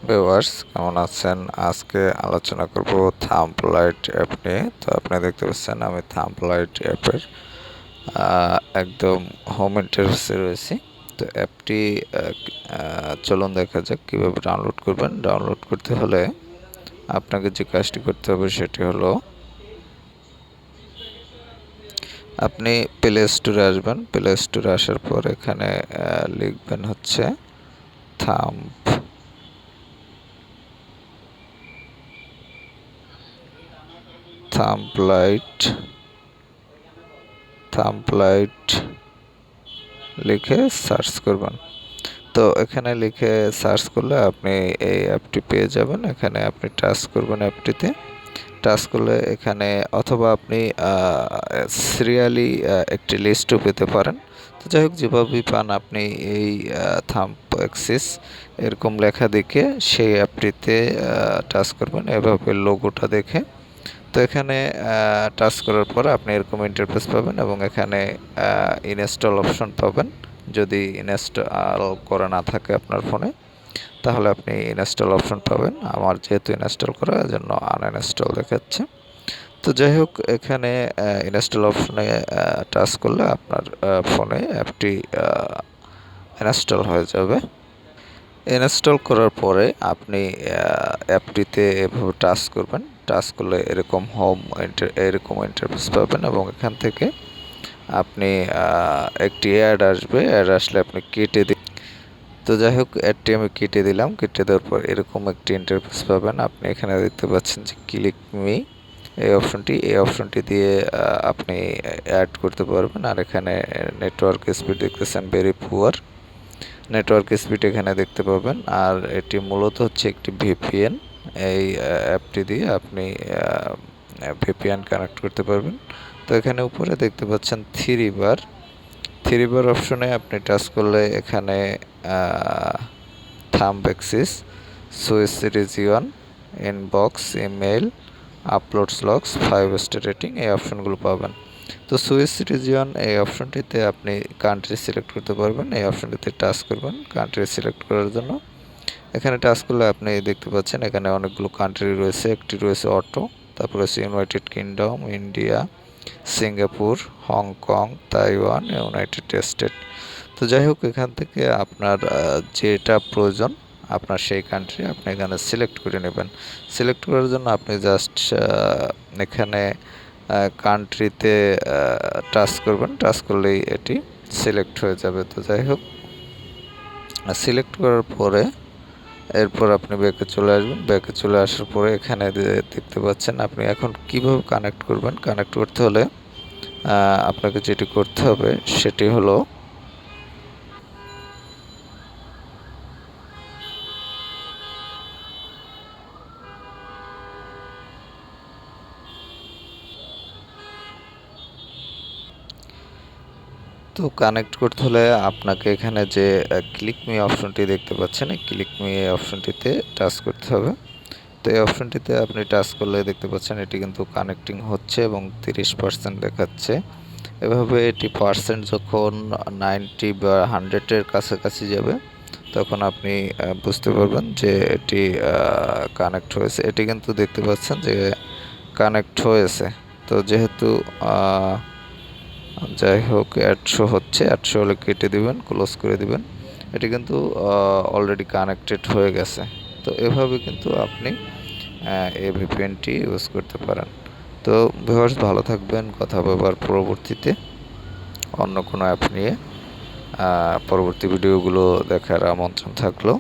Viewers কেমন আছেন? আজকে আলোচনা করব থাম্বলাইট অ্যাপ নিয়ে। তো আপনি দেখতে পাচ্ছেন আমি থাম্বলাইট অ্যাপের একদম হোম ইন্টারফেসে রয়েছি। তো অ্যাপটি চলুন দেখা যাক কীভাবে ডাউনলোড করবেন। ডাউনলোড করতে হলে আপনাকে যে কাজটি করতে হবে সেটি হলো আপনি প্লে স্টোরে আসবেন। প্লে স্টোরে আসার পর এখানে লিখবেন হচ্ছে থাম্বলাইট লিখে সার্চ করবেন। তো এখানে লিখে সার্চ করলে আপনি এই অ্যাপটি পেয়ে যাবেন। এখানে আপনি টাচ করবেন অ্যাপটিতে। টাচ করলে এখানে অথবা আপনি সিরিয়ালি একটি লিস্টও পেতে পারেন। তো যাই হোক যেভাবেই পান আপনি এই থাম্ব অ্যাক্সিস এরকম লেখা দেখে সেই অ্যাপটিতে টাচ করবেন এভাবে লোগোটা দেখে। তো এখানে টাচ করার পর আপনি এরকম ইন্টারফেস পাবেন এবং এখানে ইনস্টল অপশন পাবেন। যদি ইনস্টল করা না থাকে আপনার ফোনে তাহলে আপনি ইনস্টল অপশন পাবেন। আমার যেহেতু ইনস্টল করা জন্য আনইনস্টল দেখাচ্ছে। তো যাই হোক এখানে ইনস্টল অপশনে টাচ করলে আপনার ফোনে অ্যাপটি ইনস্টল হয়ে যাবে। ইনস্টল করার পরে আপনি অ্যাপটিতে এভাবে টাচ করবেন। টাচ করলে এরকম ইন্টারফেস পাবেন এবং এখান থেকে আপনি একটি অ্যাড আসবে। অ্যাড আসলে আপনি কেটে দিন। তো যাই হোক অ্যাডটি আমি কেটে দিলাম। কেটে দেওয়ার পর এরকম একটি ইন্টারফেস পাবেন। আপনি এখানে দেখতে পাচ্ছেন যে ক্লিক মি এই অপশনটি দিয়ে আপনি অ্যাড করতে পারবেন। আর এখানে নেটওয়ার্ক স্পিড দেখতেছেন ভেরি পুয়ার। নেটওয়ার্ক স্পিড এখানে দেখতে পাবেন। আর এটি মূলত হচ্ছে একটি ভিপিএন। এই অ্যাপটি দিয়ে আপনি ভিপিএন কানেক্ট করতে পারবেন। তো এখানে উপরে দেখতে পাচ্ছেন থ্রি বার অপশনে আপনি টাচ করলে এখানে thumb Axis, switch region, inbox, email, uploads logs, 5 star rating এই অপশনগুলো পাবেন। তো সুইচ রিজিয়ন এই অপশনটিতে আপনি কান্ট্রি সিলেক্ট করতে পারবেন। এই অপশনটিতে টাচ করবেন কান্ট্রি সিলেক্ট করার জন্য। এখানে টাচ করলে আপনি দেখতে পাচ্ছেন এখানে অনেকগুলো কান্ট্রি রয়েছে। একটি রয়েছে অটো, তারপরে হচ্ছে United kingdom, India, Singapore, Hong Kong, Taiwan, United state. তো যাই হোক এখান থেকে আপনার যেটা প্রয়োজন আপনার সেই কান্ট্রি আপনি এখানে সিলেক্ট করে নেবেন। সিলেক্ট করার জন্য আপনি জাস্ট এখানে কান্ট্রিতে টাচ করবেন। টাচ করলেই এটি সিলেক্ট হয়ে যাবে। তো যাই হোক সিলেক্ট করার পরে এরপর আপনি ব্যাকে চলে আসবেন। ব্যাকে চলে আসার পরে এখানে দেখতে পাচ্ছেন আপনি এখন কিভাবে কানেক্ট করবেন। কানেক্ট করতে হলে আপনাকে যেটি করতে হবে সেটি হলো কানেক্ট করতে হলে আপনাকে এখানে যে ক্লিক মি অপশনটি দেখতে পাচ্ছেন এই ক্লিক মি অপশনটিতে টাচ করতে হবে। তো এই অপশনটিতে আপনি টাচ করলে দেখতে পাচ্ছেন এটি কিন্তু কানেক্টিং হচ্ছে এবং 30% দেখাচ্ছে। এভাবে এটি পার্সেন্ট যখন 90 বা 100-এর কাছাকাছি যাবে তখন আপনি বুঝতে পারবেন যে এটি কানেক্ট হয়েছে। এটি কিন্তু দেখতে পাচ্ছেন যে কানেক্ট হয়েছে। তো যেহেতু যাই হোক 800 হচ্ছে, 800 হলে কেটে দিবেন, ক্লোজ করে দিবেন। এটি কিন্তু অলরেডি কানেক্টেড হয়ে গেছে। তো এভাবে কিন্তু আপনি এই ভিপিএনটি ইউজ করতে পারেন। তো ভিউয়ার্স ভালো থাকবেন। কথা বলবার পরবর্তীতে অন্য কোনো অ্যাপ নিয়ে পরবর্তী ভিডিওগুলো দেখার আমন্ত্রণ থাকলো।